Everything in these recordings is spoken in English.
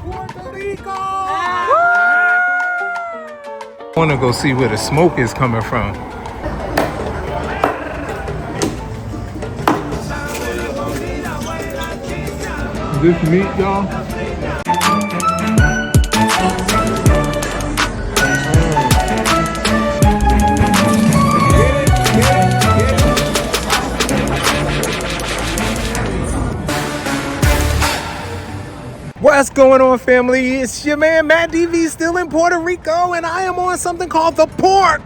Puerto Rico! I want to go see where the smoke is coming from. This meat, y'all. What's going on, family? It's your man Matt DV, still in Puerto Rico, and I am on something called the Pork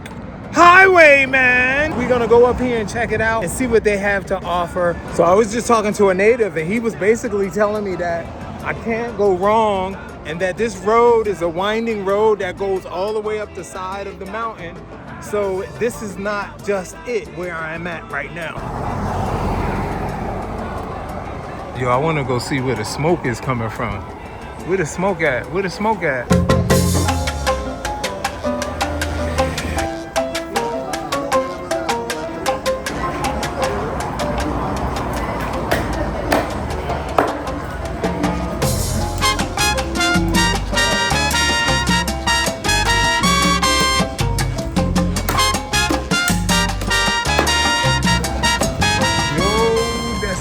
Highway, man. We're gonna go up here and check it out and see what they have to offer. So I was just talking to a native, and he was basically telling me that I can't go wrong, and that this road is a winding road that goes all the way up the side of the mountain. So this is not just it where I'm at right now. Yo, I want to go see where the smoke is coming from. Where the smoke at? Where the smoke at?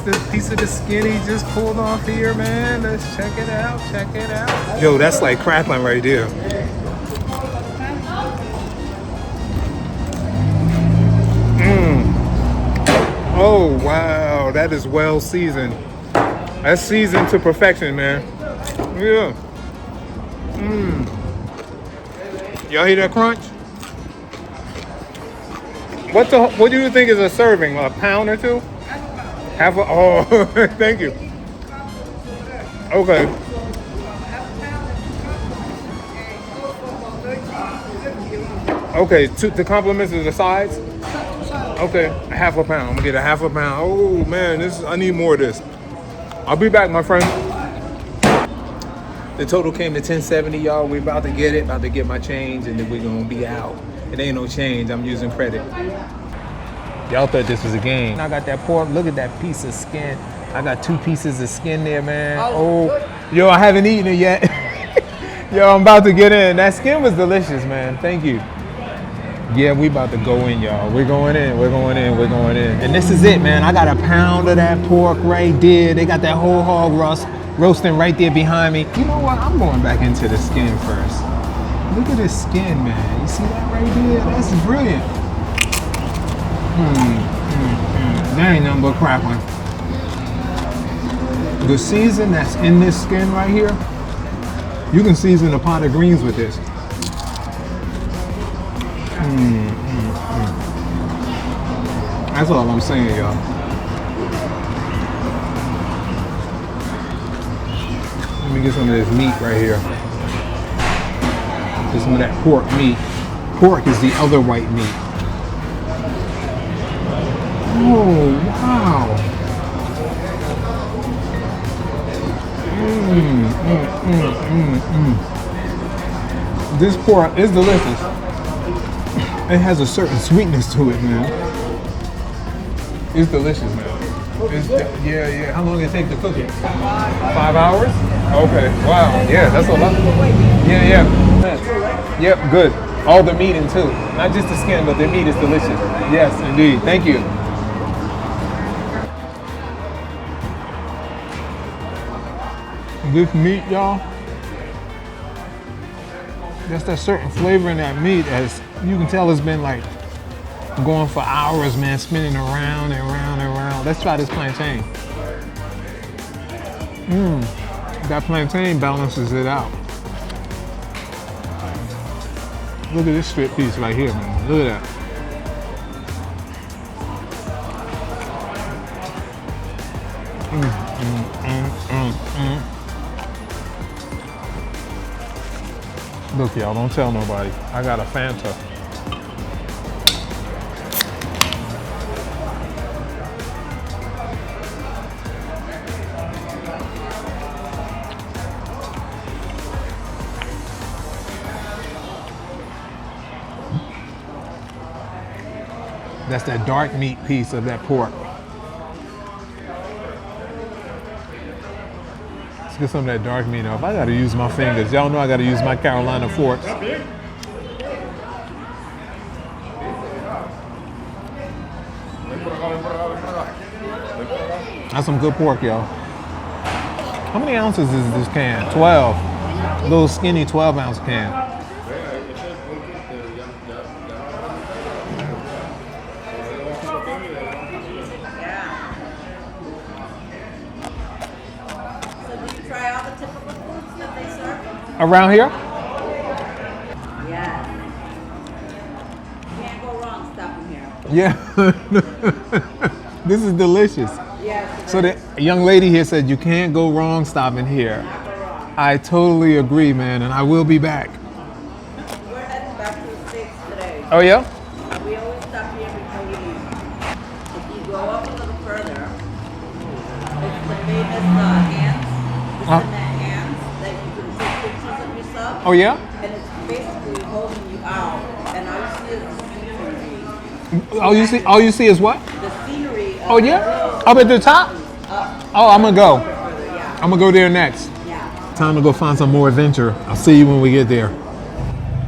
This piece of the skin he just pulled off here, man. Let's check it out, check it out. Yo, that's like crackling right there. Oh, wow, that is well seasoned. That's seasoned to perfection, man. Yeah. Y'all hear that crunch? What do you think is a serving? A pound or two? Half a, oh, thank you. Okay. Okay, the compliments of the sides? Okay, a half a pound. I'm gonna get a half a pound. Oh man, I need more of this. I'll be back, my friend. The total came to $10.70, y'all. We're about to get it, about to get my change, and then we're gonna be out. It ain't no change, I'm using credit. Y'all thought this was a game. I got that pork. Look at that piece of skin. I got 2 pieces of skin there, man. Oh, yo, I haven't eaten it yet. Yo, I'm about to get in. That skin was delicious, man. Thank you. Yeah, we about to go in, y'all. We're going in, we're going in, we're going in. And this is it, man. I got a pound of that pork right there. They got that whole hog roasting right there behind me. You know what? I'm going back into the skin first. Look at this skin, man. You see that right there? That's brilliant. That ain't nothing but crackling. The season that's in this skin right here, you can season a pot of greens with this. That's all I'm saying, y'all. Let me get some of this meat right here. Get some of that pork meat. Pork is the other white meat. Oh, wow. This pork is delicious. It has a certain sweetness to it, man. It's delicious, man. Yeah. How long did it take to cook it? 5 hours? Okay, wow. Yeah, that's a lot. Yeah. Yep, good. All the meat in too. Not just the skin, but the meat is delicious. Yes, indeed. Thank you. This meat, y'all, that's that certain flavor in that meat, as you can tell it's been like going for hours, man, spinning around and around and around. Let's try this plantain. That plantain balances it out. Look at this strip piece right here, man. Look at that. Look, y'all, don't tell nobody. I got a Fanta. That's that dark meat piece of that pork. Let's get some of that dark meat off. I gotta use my fingers. Y'all know I gotta use my Carolina forks. That's some good pork, y'all. How many ounces is this can? 12. A little skinny 12-ounce can. Around here? Yes. You can't go wrong stopping here. Yeah. This is delicious. Yes. So the young lady here said you can't go wrong stopping here. Not go wrong. I totally agree, man, and I will be back. We're heading back to the States today. Oh, yeah? We always stop here before we leave. If you go up a little further, it's the famous ants. The cement ants that you can take pictures of yourself. Oh, yeah? And it's basically holding you out. And all you see is the scenery. All you see is what? The scenery. Oh, yeah? Up at the top? Oh, I'm gonna go. Yeah. I'm gonna go there next. Yeah. Time to go find some more adventure. I'll see you when we get there.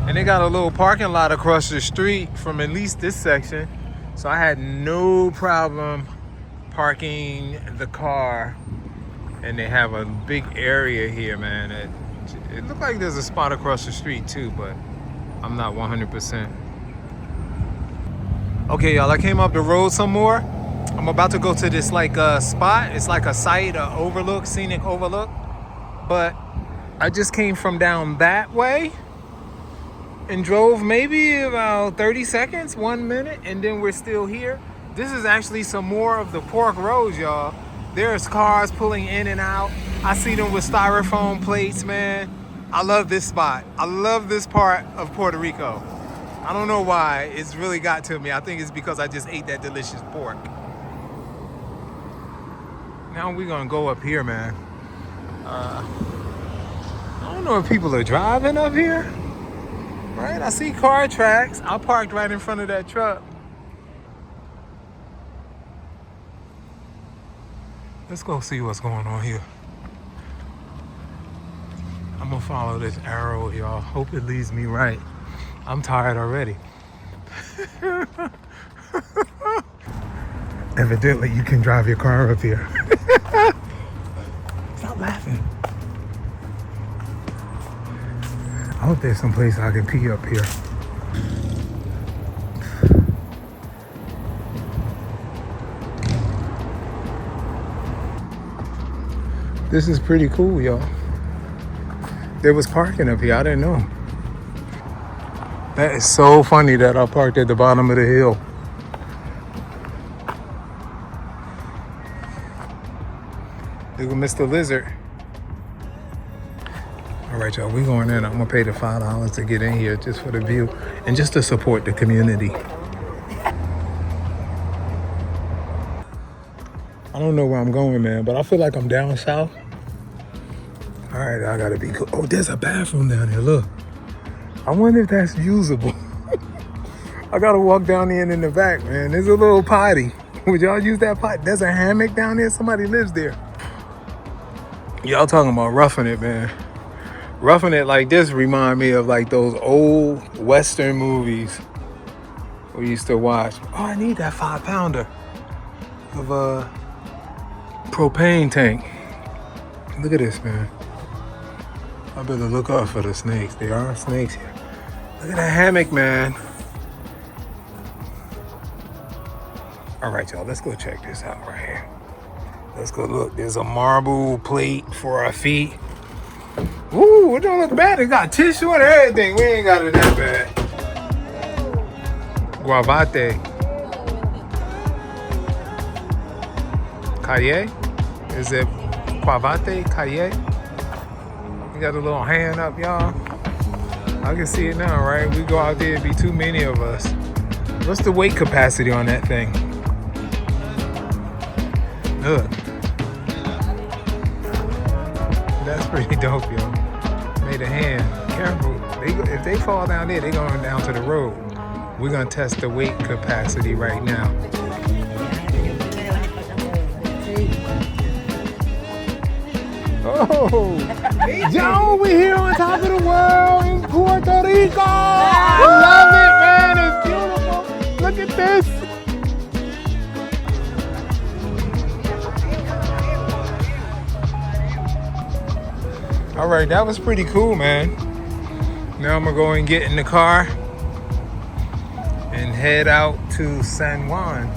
And they got a little parking lot across the street from at least this section. So I had no problem parking the car. And they have a big area here, man. It looked like there's a spot across the street too, but I'm not 100%. Okay, y'all, I came up the road some more. I'm about to go to this spot. It's like a site, overlook, scenic overlook. But I just came from down that way and drove maybe about 30 seconds, 1 minute, and then we're still here. This is actually some more of the Pork Roads, y'all. There's cars pulling in and out. I see them with styrofoam plates, man. I love this spot. I love this part of Puerto Rico. I don't know why. It's really got to me. I think it's because I just ate that delicious pork. Now we're gonna go up here, man. I don't know if people are driving up here. Right? I see car tracks. I parked right in front of that truck. Let's go see what's going on here. I'm gonna follow this arrow, y'all. Hope it leads me right. I'm tired already. Evidently, you can drive your car up here. Stop laughing. I hope there's some place I can pee up here. This is pretty cool, y'all. There was parking up here. I didn't know. That is so funny that I parked at the bottom of the hill. Look at Mr. Lizard. All right, y'all, we going in. I'm gonna pay the $5 to get in here just for the view and just to support the community. I don't know where I'm going, man, but I feel like I'm down south. All right, I gotta be cool. Oh, there's a bathroom down here, look. I wonder if that's usable. I gotta walk down there and in the back, man. There's a little potty. Would y'all use that potty? There's a hammock down there. Somebody lives there. Y'all talking about roughing it, man. Roughing it like this remind me of like those old Western movies we used to watch. Oh, I need that 5-pounder of a propane tank. Look at this, man. I better look out for the snakes. There are snakes here. Look at that hammock, man. All right, y'all, let's go check this out right here. Let's go look. There's a marble plate for our feet. Ooh, it don't look bad. It got tissue and everything. We ain't got it that bad. Guavate. Calle? Is it Guavate? Calle? You got a little hand up, y'all. I can see it now, right? We go out there, it'd be too many of us. What's the weight capacity on that thing? Look. That's pretty dope, yo. Made a hand. Careful. If they fall down there, they going down to the road. We're gonna test the weight capacity right now. Whoa! Joe, we're here on top of the world in Puerto Rico! I love it, man! It's beautiful! Look at this! All right, that was pretty cool, man. Now I'm gonna go and get in the car and head out to San Juan.